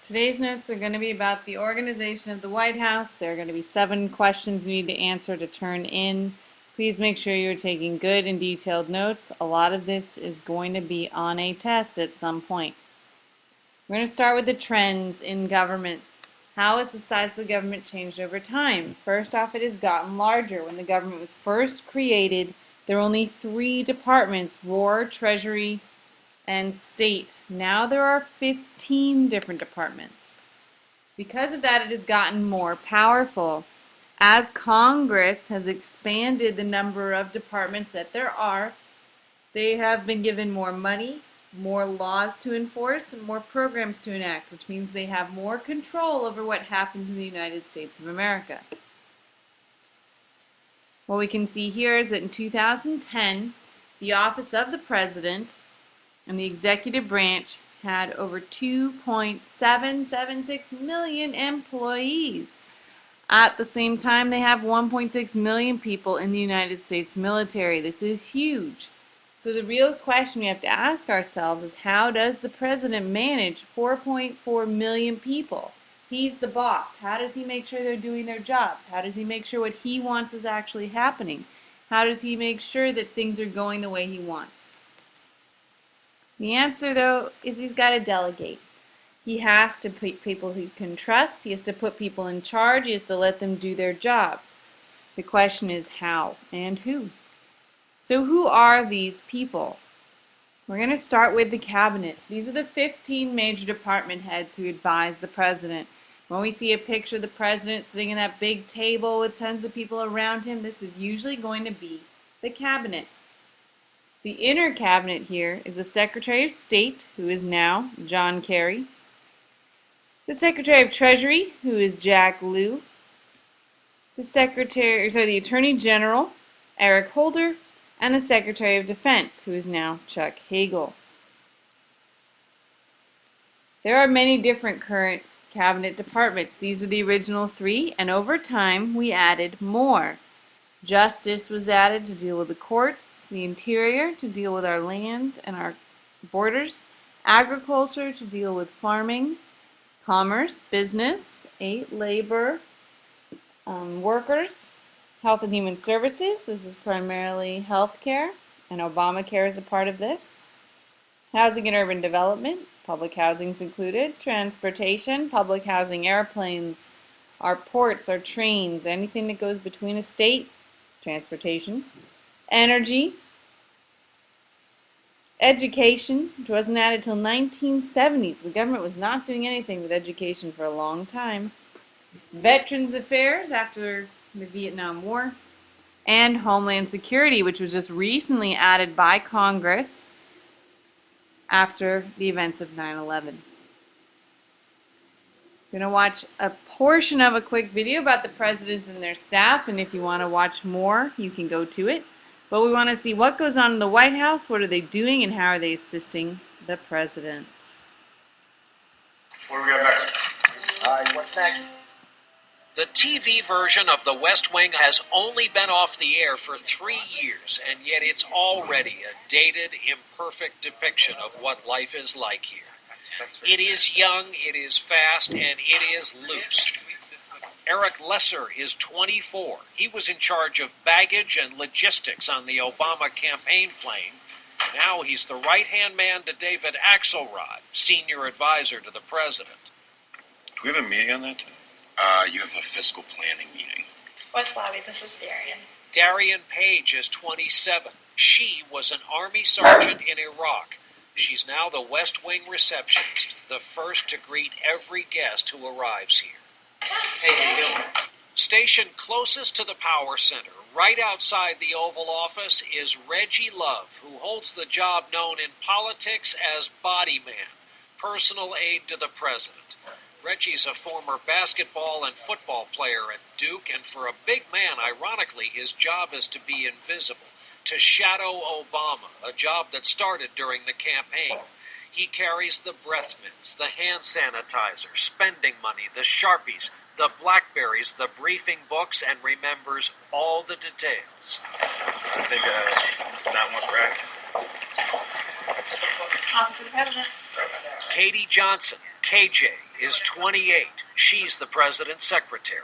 Today's notes are going to be about the organization of the White House. There are going to be 7 questions you need to answer to turn in. Please make sure you're taking good and detailed notes. A lot of this is going to be on a test at some point. We're going to start with the trends in government. How has the size of the government changed over time? First off, it has gotten larger. When the government was first created, there were only 3 departments: War, Treasury, and State. Now there are 15 different departments. Because of that, it has gotten more powerful. As Congress has expanded the number of departments that there are, they have been given more money, more laws to enforce, and more programs to enact, which means they have more control over what happens in the United States of America. What we can see here is that in 2010, the office of the president and the executive branch had over 2.776 million employees. At the same time, they have 1.6 million people in the United States military. This is huge. So the real question we have to ask ourselves is, how does the president manage 4.4 million people? He's the boss. How does he make sure they're doing their jobs? How does he make sure what he wants is actually happening? How does he make sure that things are going the way he wants? The answer, though, is he's got to delegate. He has to put people he can trust. He has to put people in charge. He has to let them do their jobs. The question is how and who. So who are these people? We're going to start with the cabinet. These are the 15 major department heads who advise the president. When we see a picture of the president sitting in that big table with tons of people around him, this is usually going to be the cabinet. The inner cabinet here is the Secretary of State, who is now John Kerry, the Secretary of Treasury, who is Jack Lew, the Attorney General, Eric Holder, and the Secretary of Defense, who is now Chuck Hagel. There are many different current cabinet departments. These were the original 3, and over time we added more. Justice was added to deal with the courts, the Interior to deal with our land and our borders, Agriculture to deal with farming, Commerce, Business, Labor, Workers, Health and Human Services. This is primarily health care, and Obamacare is a part of this. Housing and Urban Development, public housing is included. Transportation, public housing, airplanes, our ports, our trains, anything that goes between a state. Transportation, energy, education, which wasn't added till 1970, so the government was not doing anything with education for a long time. Veterans Affairs after the Vietnam War, and Homeland Security, which was just recently added by Congress after the events of 9/11. We're going to watch a portion of a quick video about the presidents and their staff, and if you want to watch more, you can go to it. But we want to see what goes on in the White House, what are they doing, and how are they assisting the president. What do we got next? What's next? The TV version of The West Wing has only been off the air for 3 years, and yet it's already a dated, imperfect depiction of what life is like here. It is young, it is fast, and it is loose. Eric Lesser is 24. He was in charge of baggage and logistics on the Obama campaign plane. Now he's the right-hand man to David Axelrod, senior advisor to the president. Do we have a meeting on that today? You have a fiscal planning meeting. West Lobby, this is Darian. Darian Page is 27. She was an Army sergeant in Iraq. She's now the West Wing receptionist, the first to greet every guest who arrives here. Hey, how you doing? Stationed closest to the power center, right outside the Oval Office, is Reggie Love, who holds the job known in politics as body man, personal aide to the president. Reggie's a former basketball and football player at Duke, and for a big man, ironically, his job is to be invisible, to shadow Obama, a job that started during the campaign. He carries the breath mints, the hand sanitizer, spending money, the Sharpies, the Blackberries, the briefing books, and remembers all the details. I think not more cracks. Office of the President. Katie Johnson, KJ, is 28. She's the president's secretary.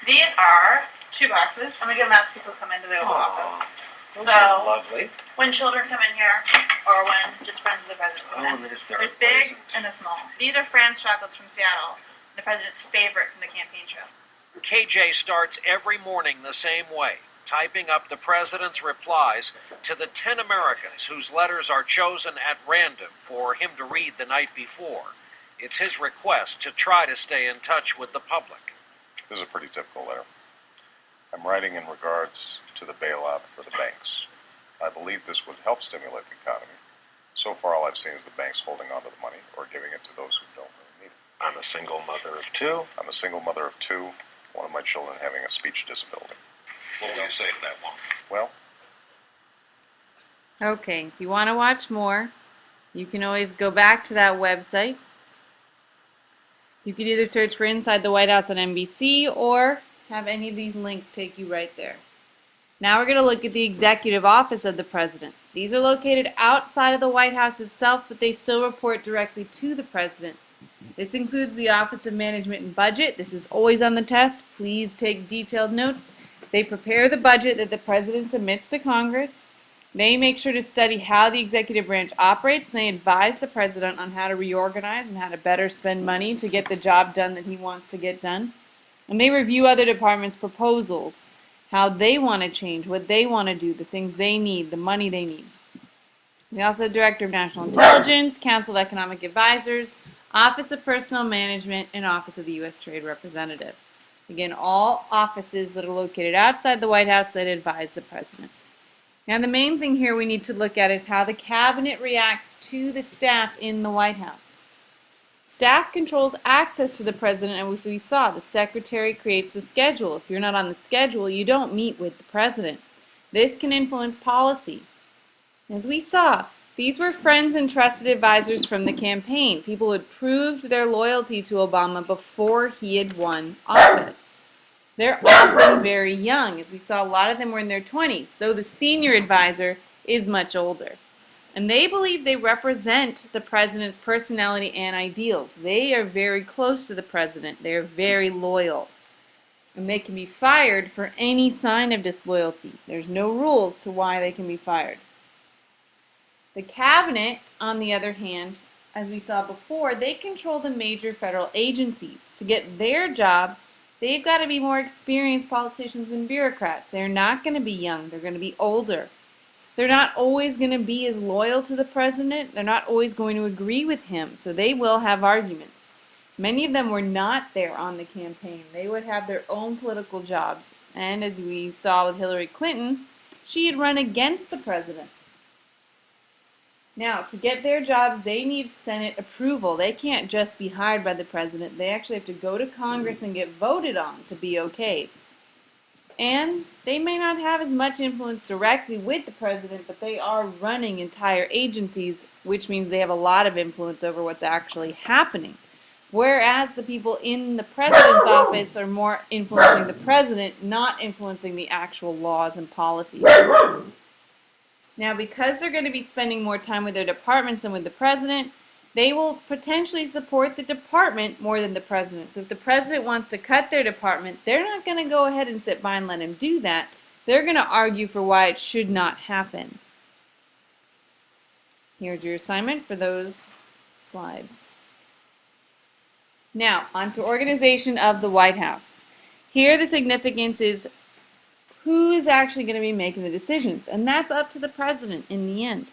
These are shoe boxes. I'm gonna give them out to people who come into the Oval Office. Those So- are lovely. When children come in here, or when just friends of the president come in. There's big and the small. These are Fran's chocolates from Seattle, the president's favorite from the campaign trail. KJ starts every morning the same way, typing up the president's replies to the 10 Americans whose letters are chosen at random for him to read the night before. It's his request to try to stay in touch with the public. This is a pretty typical letter. I'm writing in regards to the bailout for the banks. I believe this would help stimulate the economy. So far, all I've seen is the banks holding on to the money or giving it to those who don't really need it. I'm a single mother of two. I'm a single mother of two, one of my children having a speech disability. What will you say to that one? Well, Okay, if you want to watch more, you can always go back to that website. You could either search for Inside the White House on NBC or have any of these links take you right there. Now we're going to look at the executive office of the president. These are located outside of the White House itself, but they still report directly to the president. This includes the Office of Management and Budget. This is always on the test. Please take detailed notes. They prepare the budget that the president submits to Congress. They make sure to study how the executive branch operates, and they advise the president on how to reorganize and how to better spend money to get the job done that he wants to get done. And they review other departments' proposals, how they want to change, what they want to do, the things they need, the money they need. We also have Director of National Intelligence, Council of Economic Advisors, Office of Personnel Management, and Office of the U.S. Trade Representative. Again, all offices that are located outside the White House that advise the president. Now, the main thing here we need to look at is how the cabinet reacts to the staff in the White House. Staff controls access to the president, and as we saw, the secretary creates the schedule. If you're not on the schedule, you don't meet with the president. This can influence policy. As we saw, these were friends and trusted advisors from the campaign, people who had proved their loyalty to Obama before he had won office. They're often very young. As we saw, a lot of them were in their 20s, though the senior advisor is much older. And they believe they represent the president's personality and ideals. They are very close to the president. They're very loyal. And they can be fired for any sign of disloyalty. There's no rules to why they can be fired. The cabinet, on the other hand, as we saw before, they control the major federal agencies. To get their job, they've got to be more experienced politicians and bureaucrats. They're not going to be young. They're going to be older. They're not always going to be as loyal to the president. They're not always going to agree with him. So they will have arguments. Many of them were not there on the campaign. They would have their own political jobs. And as we saw with Hillary Clinton, she had run against the president. Now, to get their jobs, they need Senate approval. They can't just be hired by the president. They actually have to go to Congress and get voted on to be okay. And they may not have as much influence directly with the president, but they are running entire agencies, which means they have a lot of influence over what's actually happening. Whereas the people in the president's office are more influencing the president, not influencing the actual laws and policies. Now, because they're going to be spending more time with their departments than with the president, they will potentially support the department more than the president. So if the president wants to cut their department, they're not going to go ahead and sit by and let him do that. They're going to argue for why it should not happen. Here's your assignment for those slides. Now, on to organization of the White House. Here the significance is who is actually going to be making the decisions, and that's up to the president in the end.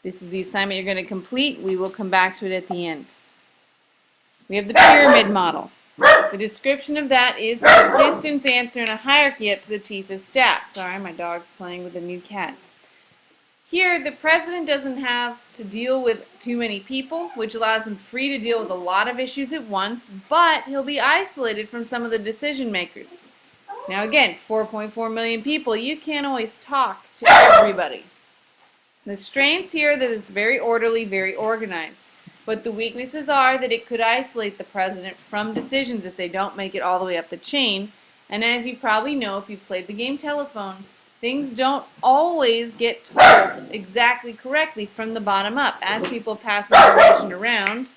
This is the assignment you're going to complete. We will come back to it at the end. We have the pyramid model. The description of that is the assistant's answer in a hierarchy up to the chief of staff. Sorry, my dog's playing with a new cat. Here, the president doesn't have to deal with too many people, which allows him free to deal with a lot of issues at once, but he'll be isolated from some of the decision makers. Now again, 4.4 million people, you can't always talk to everybody. The strengths here are that it's very orderly, very organized. But the weaknesses are that it could isolate the president from decisions if they don't make it all the way up the chain. And as you probably know, if you've played the game telephone, things don't always get told exactly correctly from the bottom up. As people pass information around,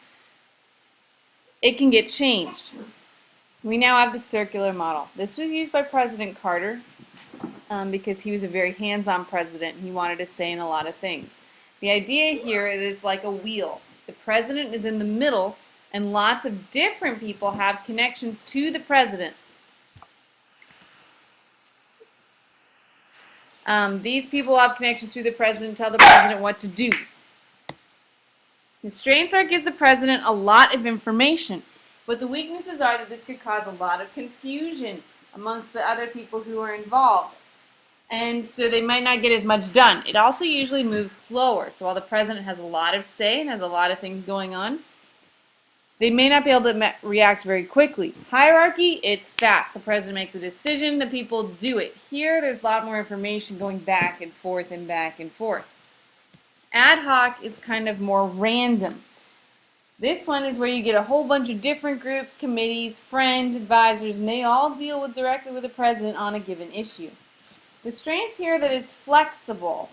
it can get changed. We now have the circular model. This was used by President Carter because he was a very hands-on president and he wanted to say in a lot of things. The idea here is like a wheel. The president is in the middle and lots of different people have connections to the president. These people have connections to the president, tell the president what to do. The strengths are it gives the president a lot of information, but the weaknesses are that this could cause a lot of confusion amongst the other people who are involved. And so they might not get as much done. It also usually moves slower. So while the president has a lot of say and has a lot of things going on, they may not be able to react very quickly. Hierarchy, it's fast. The president makes a decision, the people do it. Here, there's a lot more information going back and forth and back and forth. Ad hoc is kind of more random. This one is where you get a whole bunch of different groups, committees, friends, advisors, and they all deal directly with the president on a given issue. The strength here that it's flexible,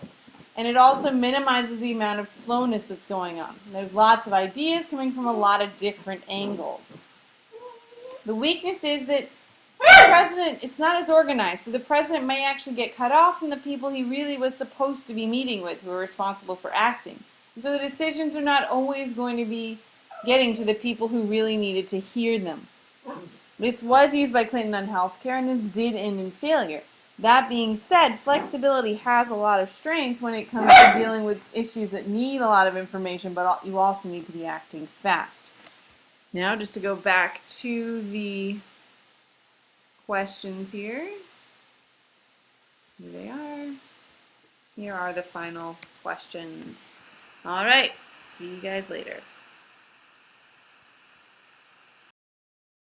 and it also minimizes the amount of slowness that's going on. There's lots of ideas coming from a lot of different angles. The weakness is that the president, it's not as organized, so the president may actually get cut off from the people he really was supposed to be meeting with who are responsible for acting. And so the decisions are not always going to be getting to the people who really needed to hear them. This was used by Clinton on healthcare, and this did end in failure. That being said, flexibility has a lot of strength when it comes to dealing with issues that need a lot of information, but you also need to be acting fast. Now, just to go back to the questions here. Here they are. Here are the final questions. All right, see you guys later.